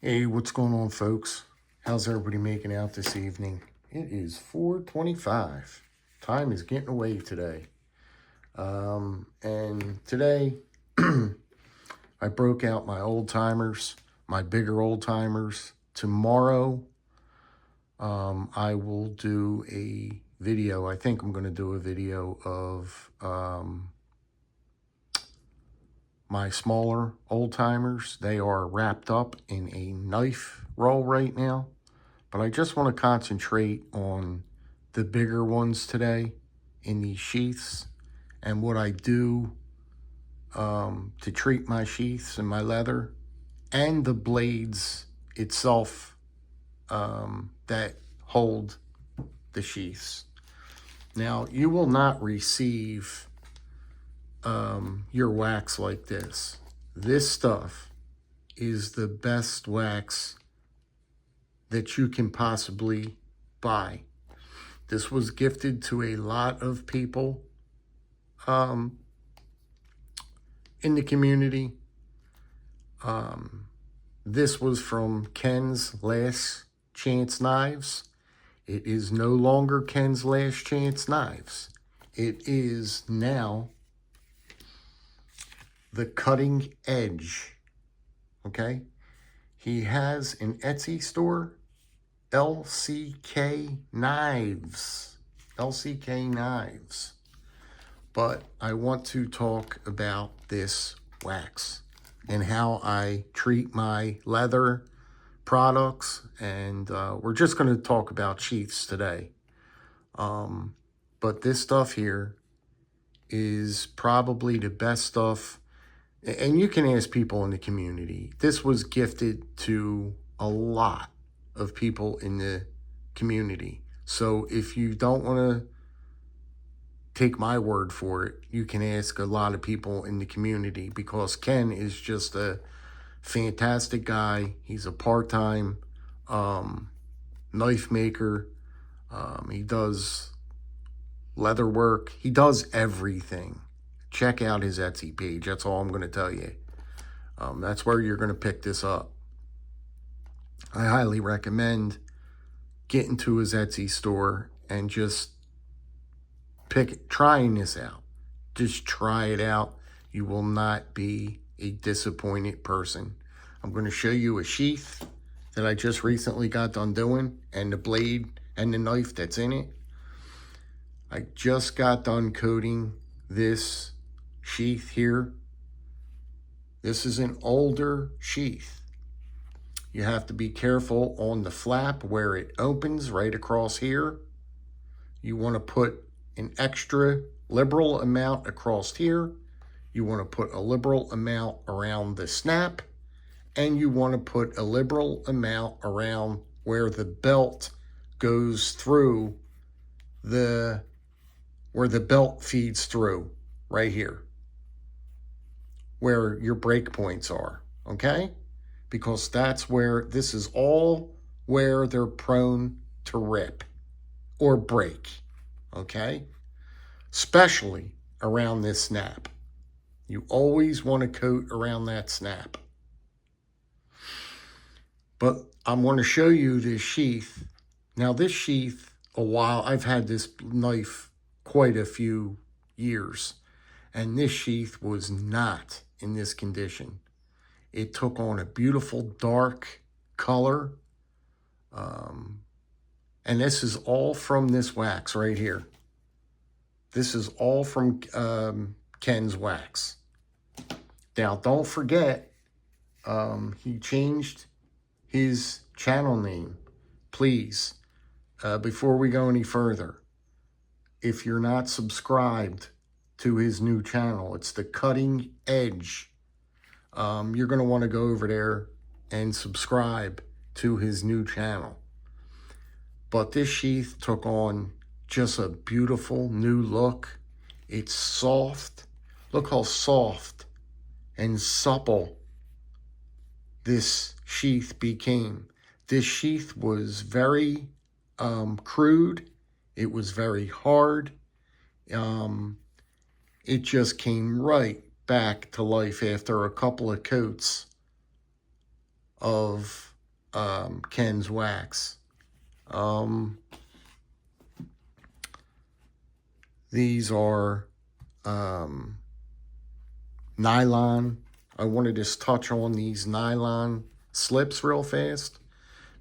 Hey, what's going on, folks? How's everybody making out this evening? It is 4:25. Time is getting away today. And today, I broke out my old timers, my bigger old timers. Tomorrow, I will do a video. I think I'm going to do a video of my smaller old timers. They are wrapped up in a knife roll right now. But I just want to concentrate on the bigger ones today in these sheaths and what I do to treat my sheaths and my leather and the blades itself that hold the sheaths. Now, you will not receive your wax like this. This stuff is the best wax that you can possibly buy. This was gifted to a lot of people in the community. This was from Ken's Last Chance Knives. It is no longer Ken's Last Chance Knives. It is now the Cutting Edge. Okay? He has an Etsy store, LCK Knives. LCK Knives. But I want to talk about this wax and how I treat my leather products. And we're just going to talk about sheaths today. But this stuff here is probably the best stuff. And you can ask people in the community. This was gifted to a lot of people in the community. So if you don't want to take my word for it, you can ask a lot of people in the community, because Ken is just a fantastic guy. He's a part-time knife maker. He does leather work. He does everything. Check out his Etsy page. That's all I'm going to tell you. That's where you're going to pick this up. I highly recommend getting to his Etsy store and just trying this out. Just try it out. You will not be a disappointed person. I'm going to show you a sheath that I just recently got done doing, and the blade and the knife that's in it. I just got done coating this sheath here. This is an older sheath. You have to be careful on the flap where it opens right across here. You want to put an extra liberal amount across here. You want to put a liberal amount around the snap, and you want to put a liberal amount around where the belt goes through where the belt feeds through, right here, where your break points are, okay? Because that's where, this is all where they're prone to rip or break, okay? Especially around this snap. You always want to coat around that snap. But I'm going to show you this sheath. Now this sheath, I've had this knife quite a few years, and this sheath was not in this condition. It took on a beautiful dark color. And this is all from this wax right here. This is all from Ken's wax. Now, don't forget, he changed his channel name. Please, before we go any further, if you're not subscribed to his new channel, it's the Cutting Edge. You're going to want to go over there and subscribe to his new channel. But this sheath took on just a beautiful new look. It's soft. Look how soft and supple this sheath became. This sheath was very crude. It was very hard. It just came right back to life after a couple of coats of Ken's wax. These are nylon. I want to just touch on these nylon slips real fast,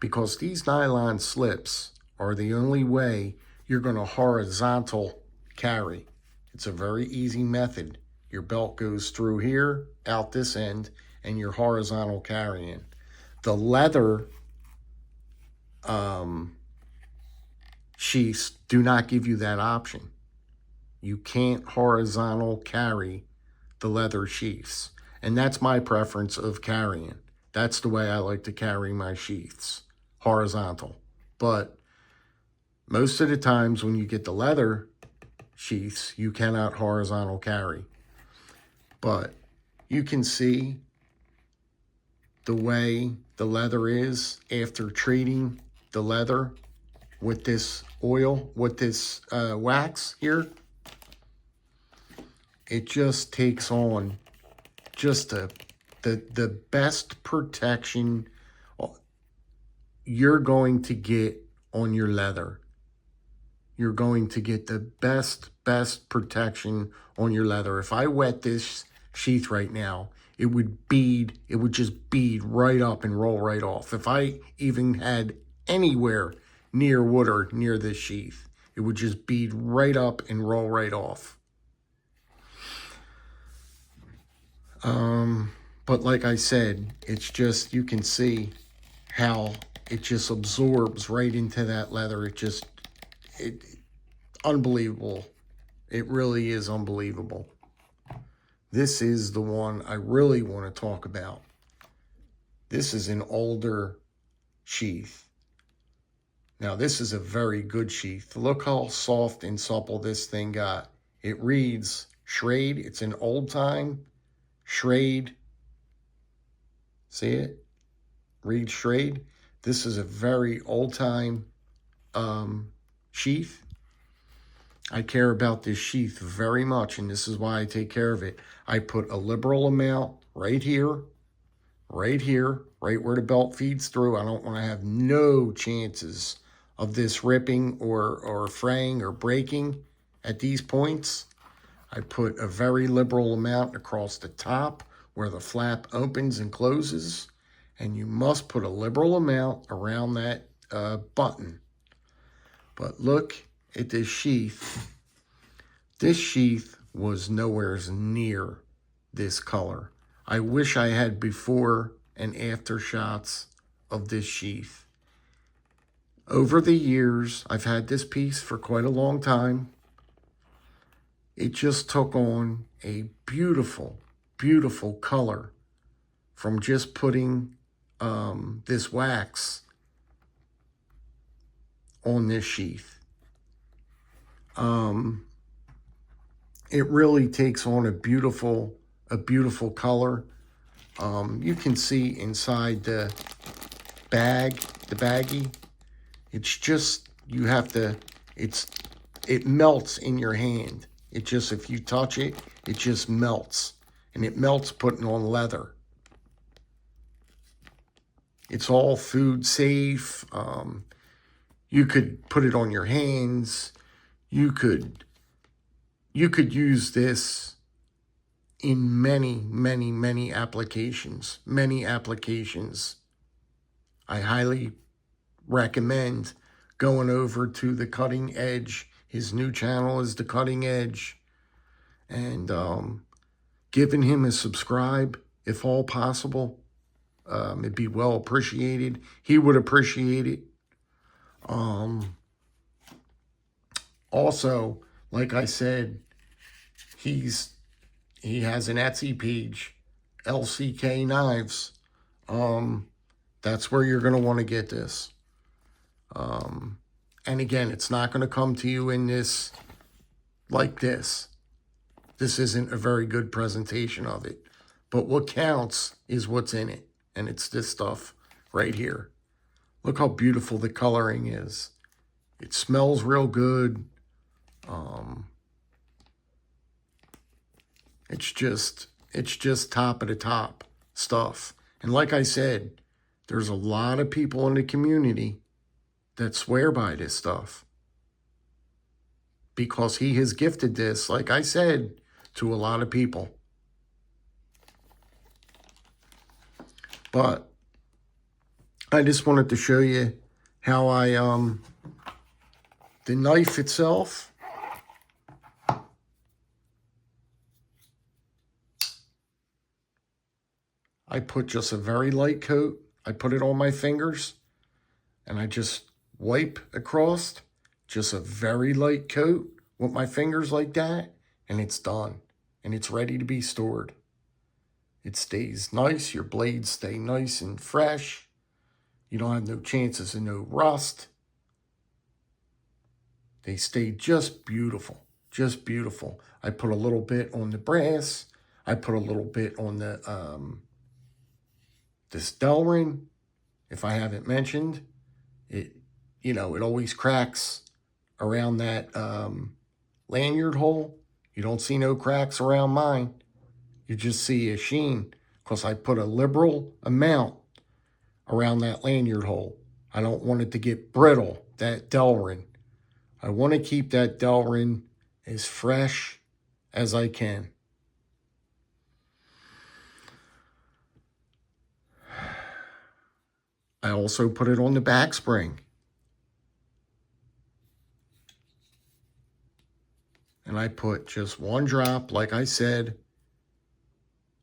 because these nylon slips are the only way you're going to horizontal carry. It's a very easy method. Your belt goes through here, out this end, and you're horizontal carrying. The leather sheaths do not give you that option. You can't horizontal carry the leather sheaths. And that's my preference of carrying. That's the way I like to carry my sheaths, horizontal. But most of the times when you get the leather sheaths, you cannot horizontal carry. But you can see the way the leather is after treating the leather with this oil, with this wax here. It just takes on just the best protection you're going to get on your leather. You're going to get the best protection on your leather. If I wet this sheath right now, it would just bead right up and roll right off. If I even had anywhere near wood or near this sheath, it would just bead right up and roll right off. But like I said, it's just, you can see how it just absorbs right into that leather. Unbelievable. It really is unbelievable. This is the one I really want to talk about. This is an older sheath. Now, this is a very good sheath. Look how soft and supple this thing got. It reads Schrade. It's an old time Schrade. See it? Read Schrade. This is a very old time sheath. I care about this sheath very much, and this is why I take care of it. I put a liberal amount right here, right where the belt feeds through. I don't want to have no chances of this ripping or fraying or breaking at these points. I put a very liberal amount across the top where the flap opens and closes, and you must put a liberal amount around that button. But look at this sheath. This sheath was nowhere near this color. I wish I had before and after shots of this sheath. Over the years, I've had this piece for quite a long time. It just took on a beautiful, beautiful color from just putting this wax on this sheath. It really takes on a beautiful color. You can see inside the baggie. It's just, you have to, it melts in your hand. It just, if you touch it, it just melts. And it melts putting on leather. It's all food safe. You could put it on your hands. You could use this in many applications. Many applications. I highly recommend going over to The Cutting Edge. His new channel is The Cutting Edge. And giving him a subscribe, if all possible. It'd be well appreciated. He would appreciate it. Also, like I said, he has an Etsy page, LCK Knives. That's where you're going to want to get this. And again, it's not going to come to you in this, like this. This isn't a very good presentation of it. But what counts is what's in it. And it's this stuff right here. Look how beautiful the coloring is. It smells real good. It's just top of the top stuff. And like I said, There's a lot of people in the community that swear by this stuff because he has gifted this, like I said, to a lot of people. But I just wanted to show you how the knife itself, I put just a very light coat. I put it on my fingers and I just wipe across, just a very light coat with my fingers like that, and it's done. And it's ready to be stored. It stays nice. Your blades stay nice and fresh. You don't have no chances of no rust. They stay just beautiful. Just beautiful. I put a little bit on the brass. I put a little bit on the this Delrin. If I haven't mentioned, it it always cracks around that lanyard hole. You don't see no cracks around mine. You just see a sheen because I put a liberal amount around that lanyard hole. I don't want it to get brittle, that Delrin. I want to keep that Delrin as fresh as I can. I also put it on the back spring. And I put just one drop, like I said,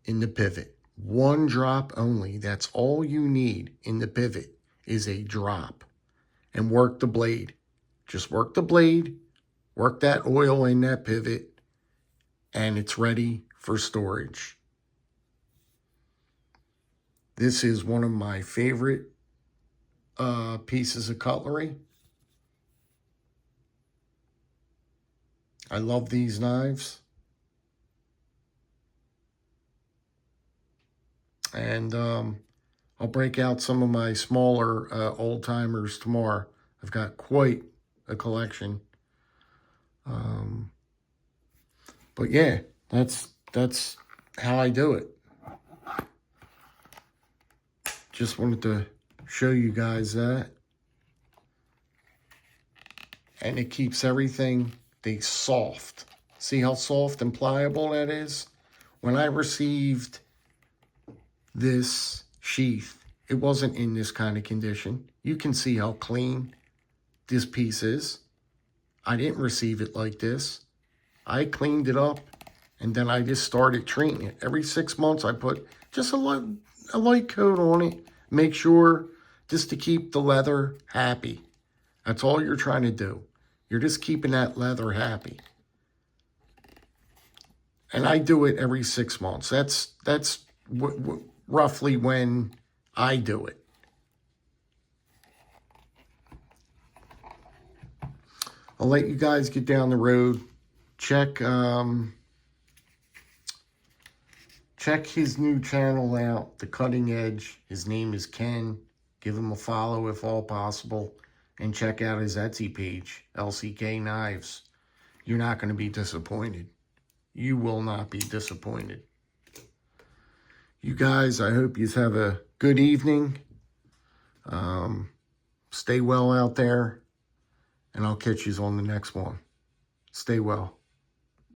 in the pivot. One drop only. That's all you need in the pivot is a drop. And work the blade. Just work the blade, work that oil in that pivot, and it's ready for storage. This is one of my favorite pieces of cutlery. I love these knives. And I'll break out some of my smaller old timers tomorrow. I've got quite a collection. But yeah, that's how I do it. Just wanted to show you guys that. And it keeps everything soft. See how soft and pliable that is? When I received this sheath, it wasn't in this kind of condition. You can see how clean this piece is. I didn't receive it like this. I cleaned it up, and then I just started treating it. Every 6 months, I put just a light coat on it. Make sure just to keep the leather happy. That's all you're trying to do. You're just keeping that leather happy. And I do it every 6 months. That's roughly when I do it. I'll let you guys get down the road. Check his new channel out, The Cutting Edge. His name is Ken. Give him a follow if all possible. And check out his Etsy page, LCK Knives. You're not going to be disappointed. You will not be disappointed. You guys, I hope you have a good evening. Stay well out there. And I'll catch you on the next one. Stay well.